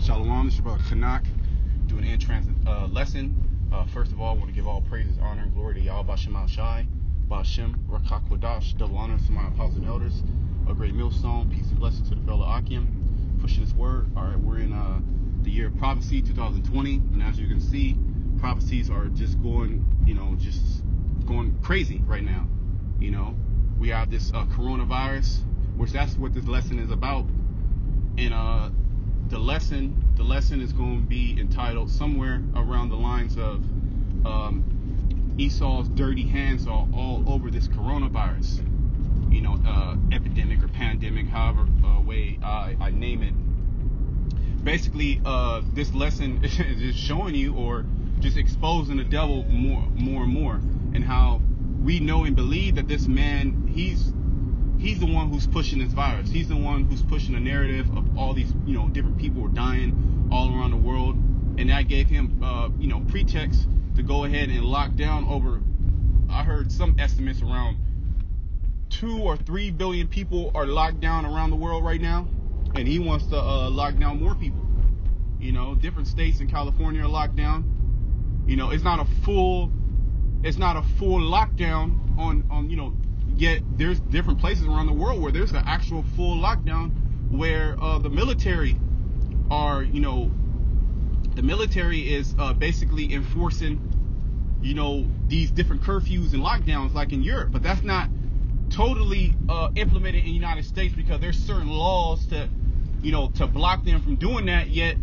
Shalom, this is your brother Kanak, doing an in-transit lesson. First of all, I want to give all praises, honor, and glory to Yahweh Bashem Al-Shai, Bashem, Rakak Wadash, double honor to my apostles and elders, a great millstone, peace and blessings to the fellow Akim, pushing this word. All right, we're in the year of prophecy, 2020, and as you can see, prophecies are just going, just going crazy right now. We have this coronavirus, which that's what this lesson is about, and the lesson is going to be entitled somewhere around the lines of Esau's dirty hands are all over this coronavirus, epidemic or pandemic, however way I name it. Basically, this lesson is just showing you, or just exposing the devil more and more, and how we know and believe that this man, he's the one who's pushing this virus. He's the one who's pushing a narrative of all these, different people are dying all around the world. And that gave him, pretext to go ahead and lock down over, I heard some estimates around 2 or 3 billion people are locked down around the world right now. And he wants to lock down more people. Different states in California are locked down. It's not a full lockdown on yet there's different places around the world where there's an actual full lockdown, where the military are, the military is basically enforcing, these different curfews and lockdowns like in Europe. But that's not totally implemented in the United States, because there's certain laws to block them from doing that, yet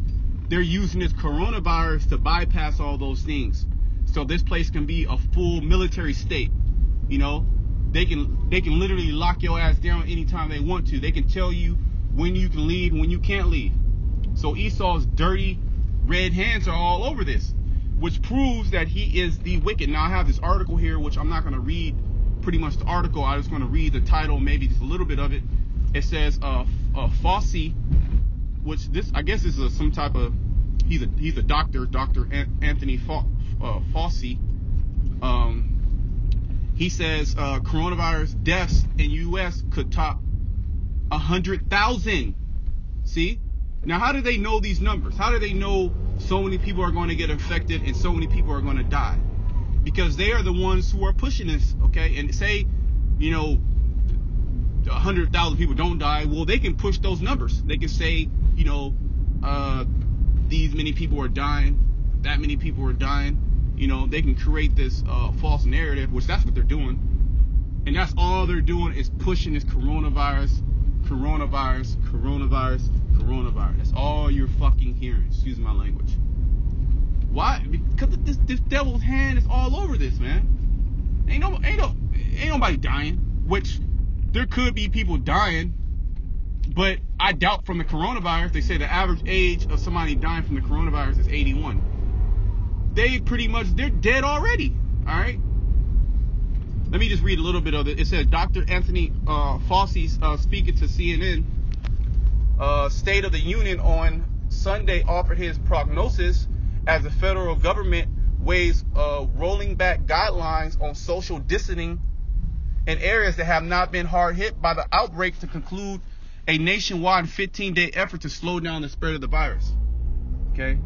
they're using this coronavirus to bypass all those things. So this place can be a full military state. They can literally lock your ass down anytime they want to. They can tell you when you can leave and when you can't leave. So Esau's dirty red hands are all over this, which proves that he is the wicked. Now I have this article here, which I'm not going to read pretty much the article. I'm just going to read the title, maybe just a little bit of it. It says Fauci, which this, I guess, is some type of, he's a doctor, Dr. Anthony Fauci. He says coronavirus deaths in U.S. could top 100,000. See? Now, how do they know these numbers? How do they know so many people are going to get infected and so many people are going to die? Because they are the ones who are pushing this, okay? And say, 100,000 people don't die. Well, they can push those numbers. They can say, these many people are dying, that many people are dying. They can create this false narrative, which that's what they're doing. And that's all they're doing, is pushing this coronavirus. That's all you're fucking hearing. Excuse my language. Why? Because this devil's hand is all over this, man. Ain't nobody dying. Which, there could be people dying, but I doubt from the coronavirus. They say the average age of somebody dying from the coronavirus is 81. They're dead already. All right. Let me just read a little bit of it. It says Dr. Anthony Fauci speaking to CNN State of the Union on Sunday offered his prognosis as the federal government weighs rolling back guidelines on social distancing in areas that have not been hard hit by the outbreak to conclude a nationwide 15-day effort to slow down the spread of the virus. Okay.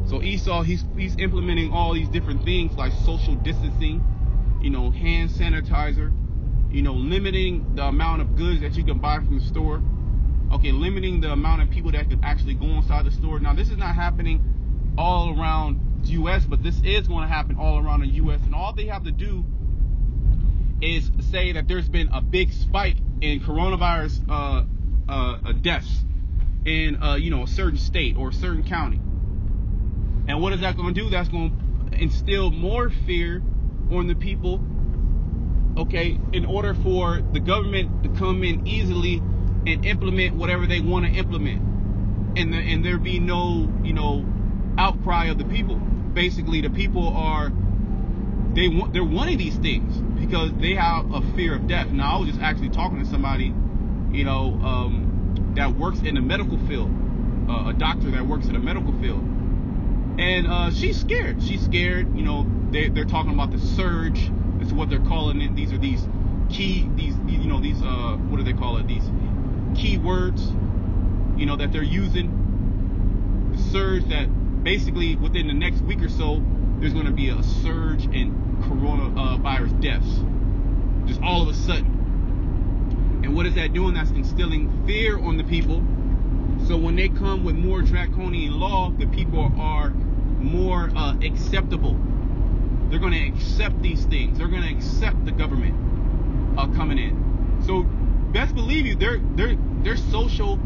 So Esau, he's implementing all these different things like social distancing, hand sanitizer, limiting the amount of goods that you can buy from the store. Okay, limiting the amount of people that could actually go inside the store. Now, this is not happening all around the U.S., but this is going to happen all around the U.S. And all they have to do is say that there's been a big spike in coronavirus deaths in a certain state or a certain county. And what is that going to do? That's going to instill more fear on the people, okay, in order for the government to come in easily and implement whatever they want to implement. And there be no, outcry of the people. Basically, the people they're wanting these things because they have a fear of death. Now, I was just actually talking to somebody, that works in the medical field, a doctor that works in the medical field. And she's scared. They're talking about the surge. This is what they're calling it. These are these what do they call it? These keywords, that they're using surge that basically within the next week or so, there's going to be a surge in coronavirus deaths. Just all of a sudden. And what is that doing? That's instilling fear on the people. So when they come with more draconian law, the people are more acceptable. They're going to accept these things. They're going to accept the government coming in. So best believe you, they're social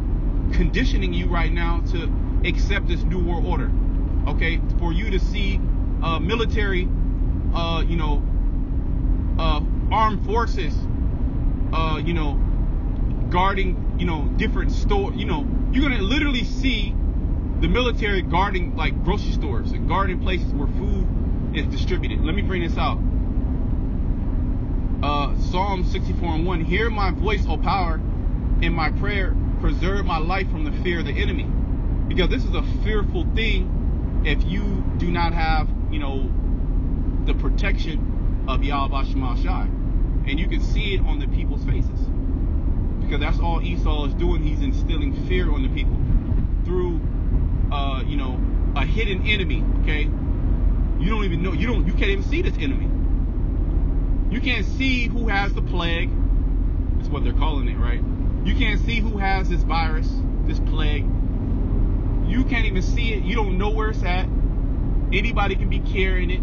conditioning you right now to accept this new world order. Okay, for you to see military, armed forces, guarding, different store. You're gonna literally see the military guarding like grocery stores and guarding places where food is distributed. Let me bring this out. Psalm 64:1. Hear my voice, O power, in my prayer. Preserve my life from the fear of the enemy. Because this is a fearful thing if you do not have, the protection of Yahweh Shema Shai. And you can see it on the people's faces. Because that's all Esau is doing. He's instilling fear on the people through, a hidden enemy. Okay, you don't even know. You can't even see this enemy. You can't see who has the plague. That's what they're calling it, right? You can't see who has this virus, this plague. You can't even see it. You don't know where it's at. Anybody can be carrying it.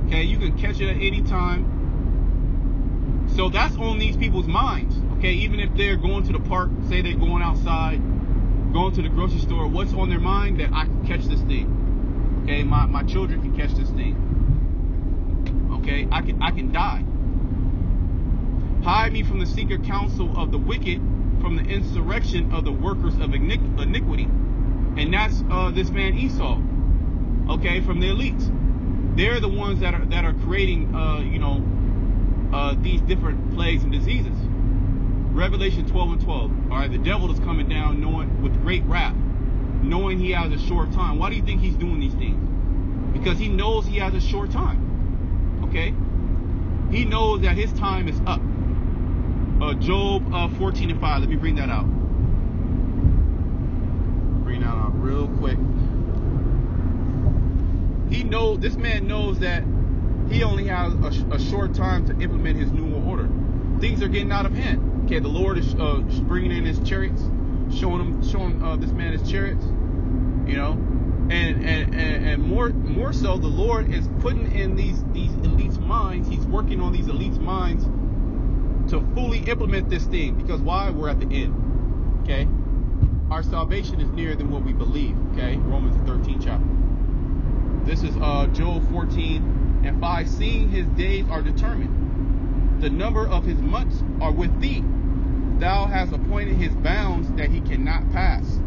Okay, you can catch it at any time. So that's on these people's minds. Okay, even if they're going to the park, say they're going outside, going to the grocery store, what's on their mind? That I can catch this thing. Okay, my children can catch this thing. Okay, I can die. Hide me from the secret counsel of the wicked, from the insurrection of the workers of iniquity. And that's this man Esau. Okay, from the elites. They're the ones that are creating these different plagues and diseases. Revelation 12:12. All right, the devil is coming down with great wrath, knowing he has a short time. Why do you think he's doing these things? Because he knows he has a short time. Okay, he knows that his time is up. Job 14:5. Let me bring that out. Bring that out real quick. This man knows that he only has a short time to implement his new world order. Things are getting out of hand. Okay, the Lord is bringing in his chariots, showing this man his chariots, and more so, the Lord is putting in these elites' minds. He's working on these elites' minds to fully implement this thing. Because why? We're at the end. Okay, our salvation is nearer than what we believe. Okay, Romans 13 chapter. This is Job 14:5. Seeing his days are determined, the number of his months are with thee. Thou hast appointed his bounds that he cannot pass.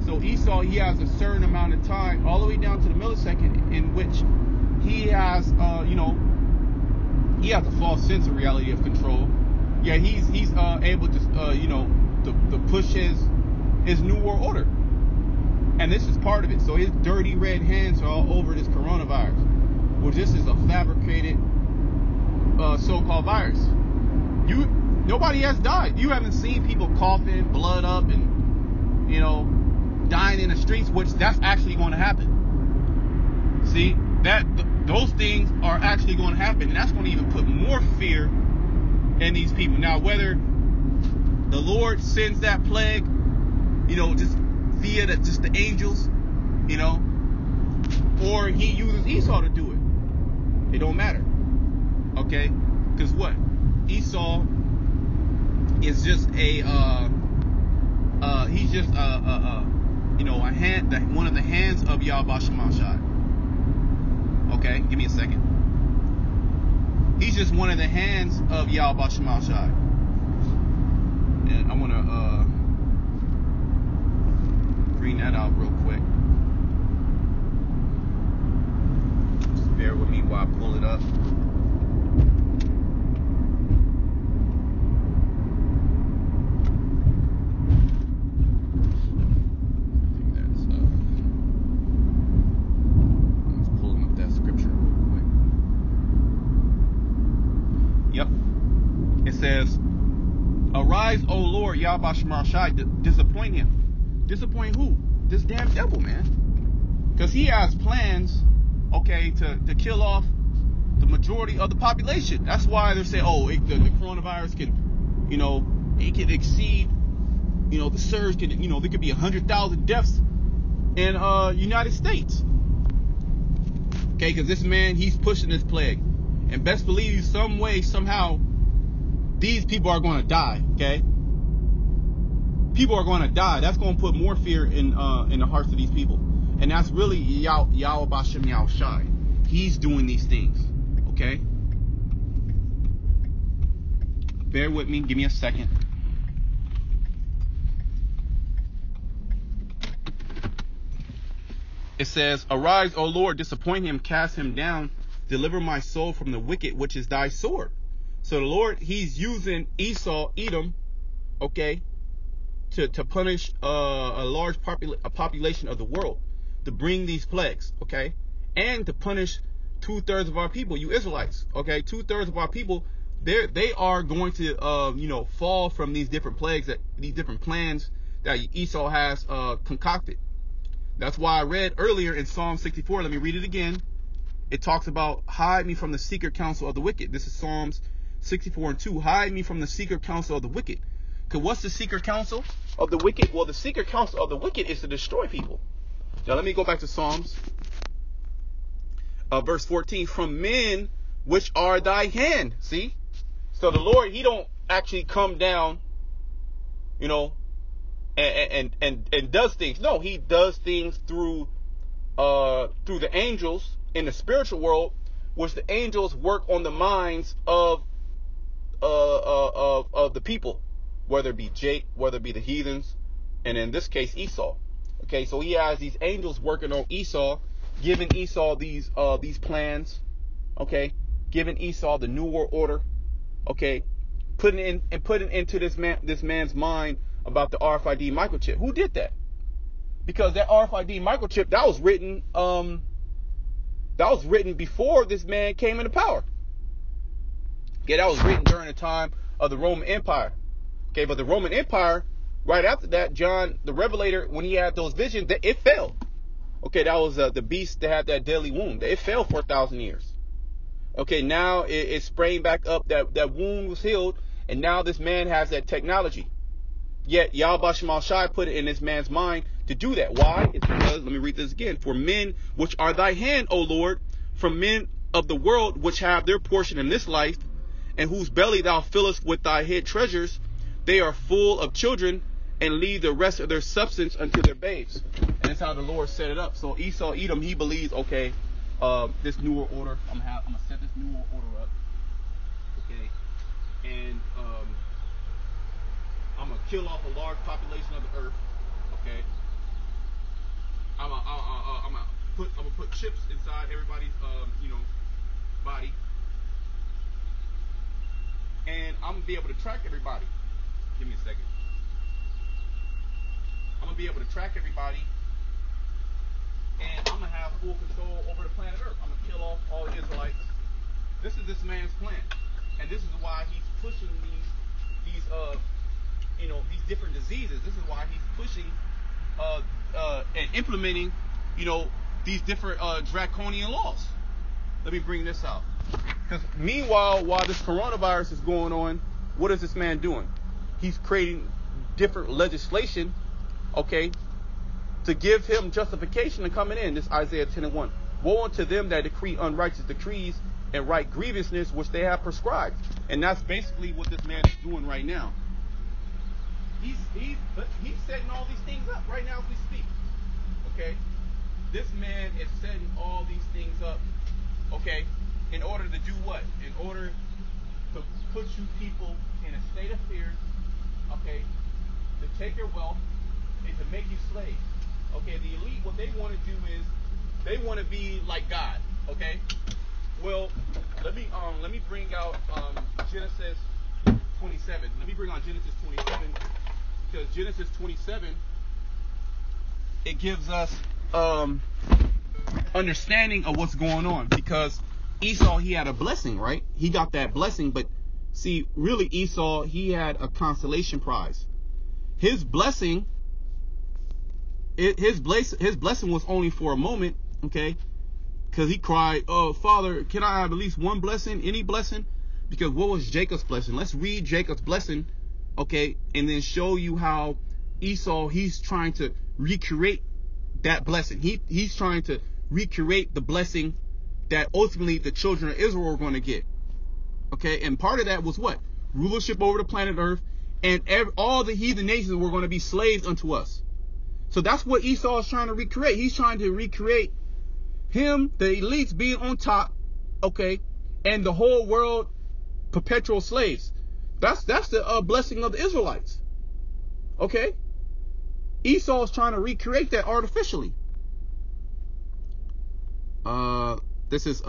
So Esau, he has a certain amount of time, all the way down to the millisecond, in which he has, he has a false sense of reality of control. Yeah, he's able to, to push his new world order. And this is part of it. So his dirty red hands are all over this coronavirus. Well, this is a fabricated so-called virus. Nobody has died. You haven't seen people coughing, blood up, and dying in the streets, which that's actually going to happen. See, those things are actually going to happen, and that's going to even put more fear in these people. Now, whether the Lord sends that plague, just via just the angels, or he uses Esau to do it, it don't matter. Okay, because what? Esau is just he's just one of the hands of Yahweh Shema Shai. Okay, give me a second. He's just one of the hands of Yahweh Shema Shai. And I want to bring that out real quick. Just bear with me while I pull it up. Says, arise, O Lord, Yahweh Shema Shai, disappoint him. Disappoint who? This damn devil, man. Because he has plans, okay, to kill off the majority of the population. That's why they're saying, oh, the coronavirus can, it can exceed, the surge can, there could be 100,000 deaths in United States. Okay, because this man, he's pushing this plague. And best believe some way, somehow, these people are going to die, okay? People are going to die. That's going to put more fear in the hearts of these people. And that's really Yahweh Bashem Yahushai. He's doing these things, okay? Bear with me. Give me a second. It says, arise, O Lord, disappoint him, cast him down, deliver my soul from the wicked, which is thy sword. So the Lord, he's using Esau, Edom, okay, to punish a large population of the world, to bring these plagues, okay, and to punish 2/3 of our people, you Israelites, okay, 2/3 of our people, they are going to, fall from these different plagues, these different plans that Esau has concocted. That's why I read earlier in Psalm 64, let me read it again. It talks about, hide me from the secret counsel of the wicked. This is Psalms 64:2. Hide me from the secret counsel of the wicked. Because what's the secret counsel of the wicked? Well, the secret counsel of the wicked is to destroy people. Now, let me go back to Psalms. Verse 14. From men which are thy hand. See? So the Lord, he don't actually come down, and does things. No, he does things through the angels in the spiritual world, which the angels work on the minds of the people, whether it be whether it be the heathens, and in this case Esau. Okay, so he has these angels working on Esau, giving Esau these plans. Okay, giving Esau the New World Order. Okay, putting into this man's mind about the RFID microchip. Who did that? Because that RFID microchip, that was written before this man came into power. Okay, that was written during the time of the Roman Empire. Okay, but the Roman Empire, right after that, John the Revelator, when he had those visions, it fell. Okay, that was the beast that had that deadly wound. It fell for 1,000 years. Okay, now it sprang back up. That wound was healed, and now this man has that technology. Yet Yahweh Shema Shai put it in this man's mind to do that. Why? It's because, let me read this again. For men which are thy hand, O Lord, from men of the world which have their portion in this life, and whose belly thou fillest with thy hid treasures, they are full of children, and leave the rest of their substance unto their babes. And that's how the Lord set it up. So Esau, Edom, he believes, okay, this New World Order, I'm gonna set this New World Order up. Okay, and I'm gonna kill off a large population of the earth. Okay, I'm gonna put chips inside everybody's body, and I'm gonna be able to track everybody. Give me a second. I'm gonna be able to track everybody, and I'm gonna have full control over the planet Earth. I'm gonna kill off all the Israelites. This is this man's plan, and this is why he's pushing these different diseases. This is why he's pushing and implementing, these different draconian laws. Let me bring this out, because meanwhile, while this coronavirus is going on, what is this man doing? He's creating different legislation, okay, to give him justification in coming in. This Isaiah 10:1. Woe unto them that decree unrighteous decrees and write grievousness which they have prescribed. And that's basically what this man is doing right now. He's setting all these things up right now as we speak. Okay? This man is setting all these things up, okay, in order to do what? In order to put you people in a state of fear, okay, to take your wealth and to make you slaves. Okay, the elite, what they want to do is they want to be like God. Okay, well, let me bring out Genesis 27. Let me bring on Genesis 27, because Genesis 27, it gives us understanding of what's going on. Because Esau, he had a blessing, right? He got that blessing, but see, really Esau, he had a consolation prize. His blessing his blessing was only for a moment, okay? Because he cried, "Oh, Father, can I have at least one blessing, any blessing?" Because what was Jacob's blessing? Let's read Jacob's blessing, okay, and then show you how Esau, he's trying to recreate that blessing. He's trying to recreate the blessing that ultimately the children of Israel were going to get, okay? And part of that was what? Rulership over the planet Earth, and all the heathen nations were going to be slaves unto us. So that's what Esau is trying to recreate. He's trying to recreate him, the elites, being on top, okay, and the whole world perpetual slaves. That's the blessing of the Israelites, okay? Esau is trying to recreate that artificially. This is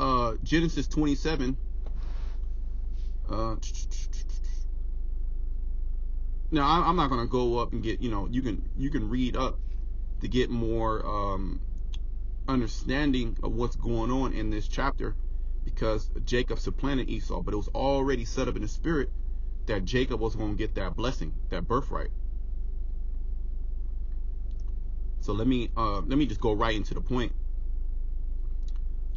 Genesis 27. Now I'm not gonna go up and get, you can read up to get more understanding of what's going on in this chapter, because Jacob supplanted Esau, but it was already set up in the spirit that Jacob was going to get that blessing, that birthright. So let me just go right into the point.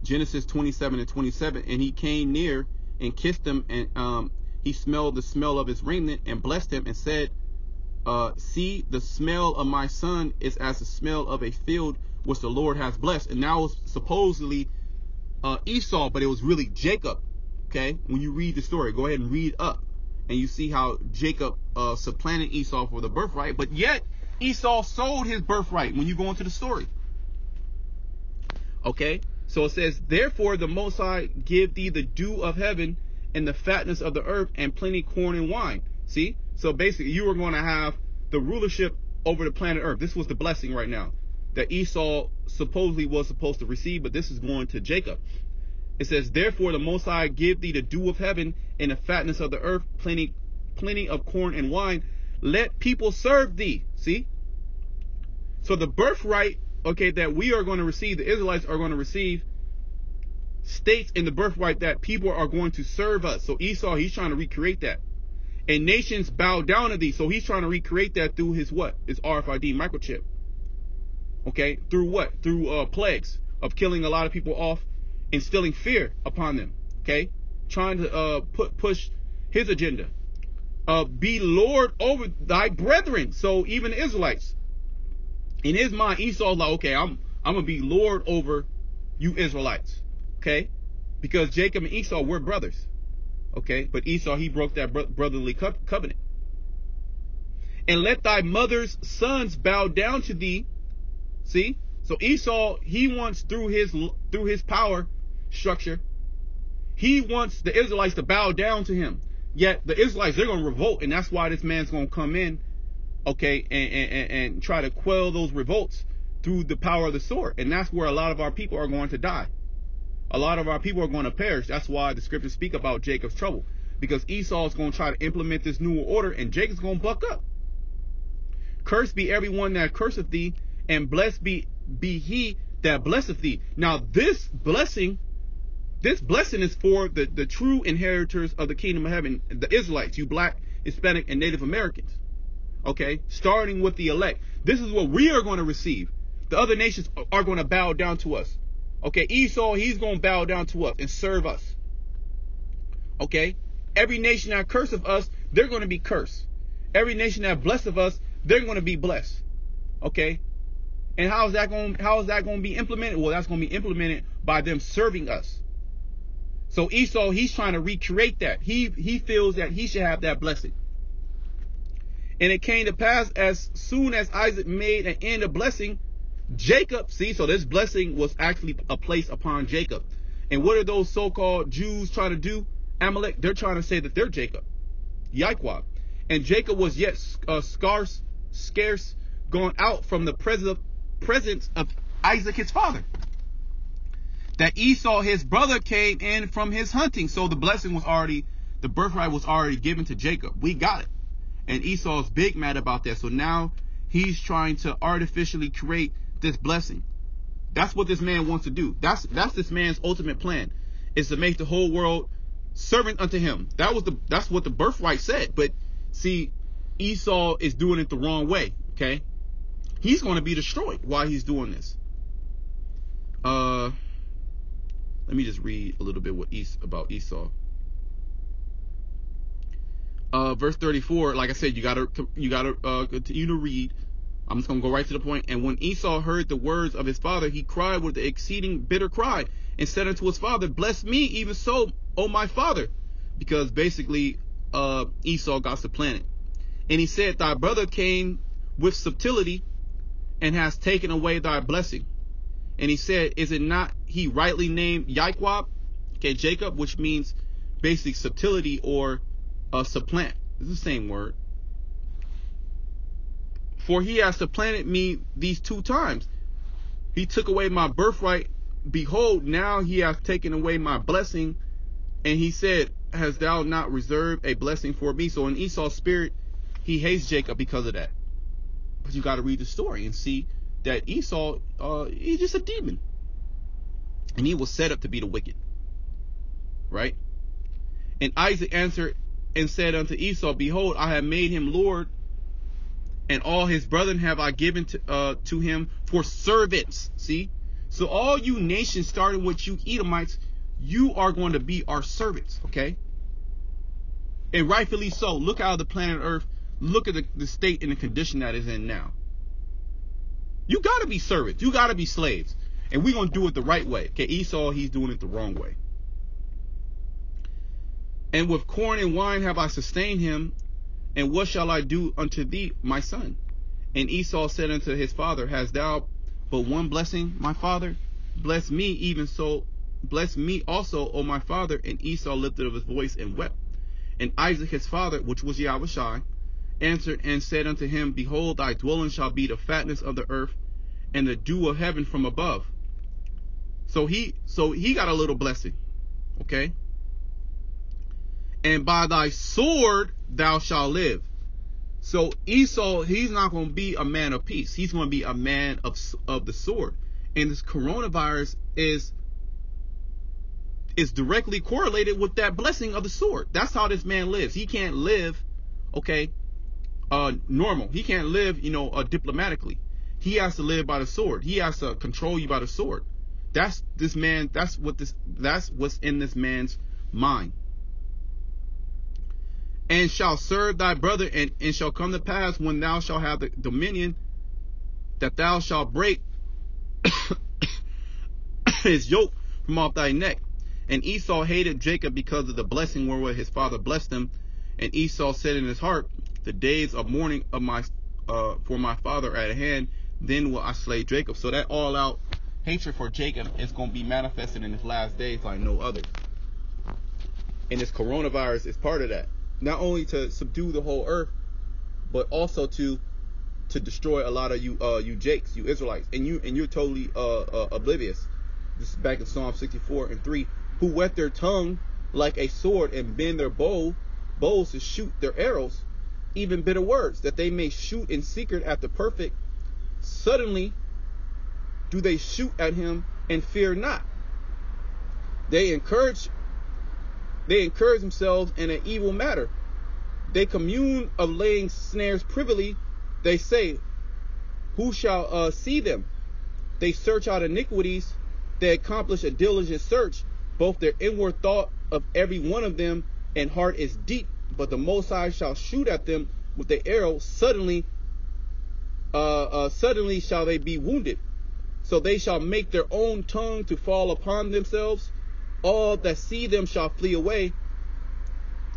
Genesis 27:27, and he came near and kissed him, and he smelled the smell of his raiment and blessed him and said, see, the smell of my son is as the smell of a field which the Lord has blessed. And now it's supposedly Esau, but it was really Jacob. Okay, when you read the story, go ahead and read up, and you see how Jacob supplanted Esau for the birthright, but yet Esau sold his birthright when you go into the story. Okay, so it says, therefore the Most High give thee the dew of heaven and the fatness of the earth and plenty corn and wine. See, so basically you are going to have the rulership over the planet Earth. This was the blessing right now that Esau supposedly was supposed to receive, but this is going to Jacob. It says, therefore the Most High give thee the dew of heaven and the fatness of the earth, plenty of corn and wine. Let people serve thee. See? So the birthright, okay, that we are going to receive, the Israelites are going to receive, states in the birthright that people are going to serve us. So Esau, he's trying to recreate that. And nations bow down to thee. So he's trying to recreate that through his what? His RFID microchip. Okay, through what? Through plagues of killing a lot of people off, instilling fear upon them. Okay, trying to push his agenda. Be Lord over thy brethren. So even the Israelites, in his mind, Esau's like, okay, I'm gonna be Lord over you Israelites. Okay, because Jacob and Esau were brothers. Okay, but Esau, he broke that brotherly covenant. And let thy mother's sons bow down to thee. See, so Esau, he wants through his power structure, he wants the Israelites to bow down to him. Yet the Israelites, they're going to revolt, and that's why this man's going to come in, okay, and try to quell those revolts through the power of the sword. And that's where a lot of our people are going to die. A lot of our people are going to perish. That's why the scriptures speak about Jacob's trouble, because Esau is going to try to implement this new order, and Jacob's going to buck up. Cursed be everyone that curseth thee, and blessed be he that blesseth thee. Now this blessing is for the true inheritors of the kingdom of heaven, the Israelites, you black, Hispanic, and Native Americans. Okay, starting with the elect. This is what we are going to receive. The other nations are going to bow down to us. Okay, Esau, he's going to bow down to us and serve us. Okay, every nation that curseth us, they're going to be cursed. Every nation that blesseth us, they're going to be blessed. Okay, and how is that going to be implemented? Well, that's going to be implemented by them serving us. So Esau, he's trying to recreate that. He feels that he should have that blessing. And it came to pass, as soon as Isaac made an end of blessing, Jacob, see, so this blessing was actually a place upon Jacob. And what are those so-called Jews trying to do? Amalek, they're trying to say that they're Jacob. Yaikwab. And Jacob was yet scarce gone out from the presence of Isaac his father, that Esau his brother came in from his hunting. So the blessing was already, the birthright was already given to Jacob. We got it. And Esau's big mad about that. So now he's trying to artificially create this blessing. That's what this man wants to do. That's this man's ultimate plan, is to make the whole world servant unto him. That's what the birthright said. But see, Esau is doing it the wrong way. Okay, He's going to be destroyed while he's doing this. Let me just read a little bit about Esau. Verse 34, like I said, you gotta continue to read. I'm just gonna go right to the point. And when Esau heard the words of his father, he cried with an exceeding bitter cry, and said unto his father, Bless me, even so, O my father. Because basically, Esau got supplanted. And he said, Thy brother came with subtlety, and has taken away thy blessing. And he said, Is it not he rightly named Jacob, Jacob, which means basic subtlety or supplant. It's the same word. For he has supplanted me these 2 times. He took away my birthright. Behold, now he hath taken away my blessing. And he said, Hast thou not reserved a blessing for me? So in Esau's spirit, he hates Jacob because of that. But you got to read the story and see that Esau, he's just a demon. And he was set up to be the wicked. Right? And Isaac answered and said unto Esau, Behold, I have made him Lord, and all his brethren have I given to him for servants. See? So all you nations, starting with you Edomites, you are going to be our servants, okay? And rightfully so. Look out of the planet Earth. Look at the state and the condition that is in now. You got to be servants. You got to be slaves. And we're going to do it the right way. Okay, Esau, he's doing it the wrong way. And with corn and wine have I sustained him, and what shall I do unto thee, my son? And Esau said unto his father, Hast thou but one blessing, my father? Bless me even so, bless me also, O my father. And Esau lifted up his voice and wept. And Isaac his father, which was Yahushai, answered and said unto him, Behold, thy dwelling shall be the fatness of the earth, and the dew of heaven from above. So he got a little blessing, okay? And by thy sword thou shalt live. So Esau, he's not going to be a man of peace. He's going to be a man of the sword. And this coronavirus is directly correlated with that blessing of the sword. That's how this man lives. He can't live, okay, normal. He can't live, diplomatically. He has to live by the sword. He has to control you by the sword. That's what's in this man's mind. And shall serve thy brother, and shall come to pass when thou shalt have the dominion, that thou shalt break his yoke from off thy neck. And Esau hated Jacob because of the blessing wherewith his father blessed him. And Esau said in his heart, The days of mourning of my for my father are at hand, then will I slay Jacob. So that all out hatred for Jacob is going to be manifested in his last days like no other. And this coronavirus is part of that. Not only to subdue the whole earth, but also to destroy a lot of you Jakes, you Israelites, and you're totally oblivious. This is back in Psalm 64:3. Who whet their tongue like a sword, and bend their bows to shoot their arrows, even bitter words, that they may shoot in secret at the perfect. Suddenly do they shoot at him and fear not. They encourage themselves in an evil matter. They commune of laying snares privily. They say, Who shall see them? They search out iniquities. They accomplish a diligent search. Both their inward thought of every one of them and heart is deep. But the Most High shall shoot at them with the arrow. Suddenly shall they be wounded. So they shall make their own tongue to fall upon themselves. All that see them shall flee away,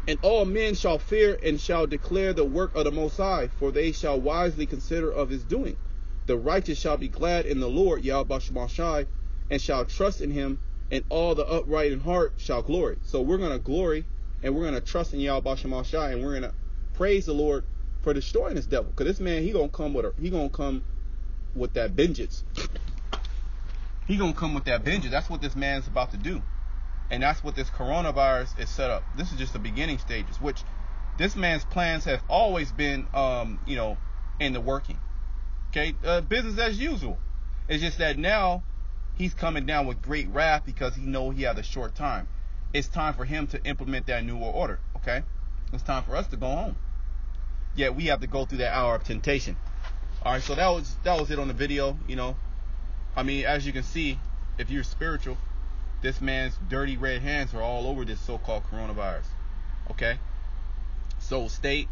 and all men shall fear and shall declare the work of the Most High, for they shall wisely consider of his doing. The righteous shall be glad in the Lord, Yahweh Shemashai, and shall trust in him, and all the upright in heart shall glory. So we're going to glory, and we're going to trust in Yahweh Shemashai, and we're going to praise the Lord for destroying this devil. Because this man, he going to come with that vengeance. He going to come with that vengeance. That's what this man's about to do. And that's what this coronavirus is set up. This is just the beginning stages, which this man's plans have always been, in the working. Okay, business as usual. It's just that now he's coming down with great wrath because he knows he has a short time. It's time for him to implement that new order. Okay, it's time for us to go home. Yet we have to go through that hour of temptation. All right, so that was it on the video. You know, I mean, as you can see, if you're spiritual, this man's dirty red hands are all over this so-called coronavirus. Okay, so stay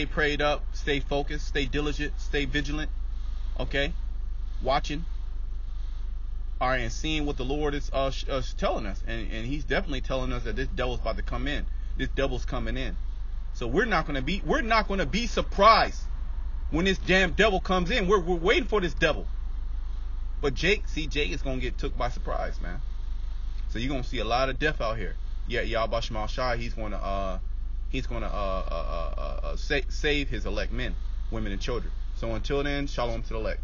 prayed up, stay focused, stay diligent, stay vigilant. Okay, watching. All right, and seeing what the Lord is telling us, and He's definitely telling us that this devil's about to come in. This devil's coming in. So we're not gonna be surprised when this damn devil comes in. We're waiting for this devil. But Jake is gonna get took by surprise, man. So you're gonna see a lot of death out here. Yeah, Yahweh Shema Shai, he's gonna save his elect men, women, and children. So until then, shalom to the elect.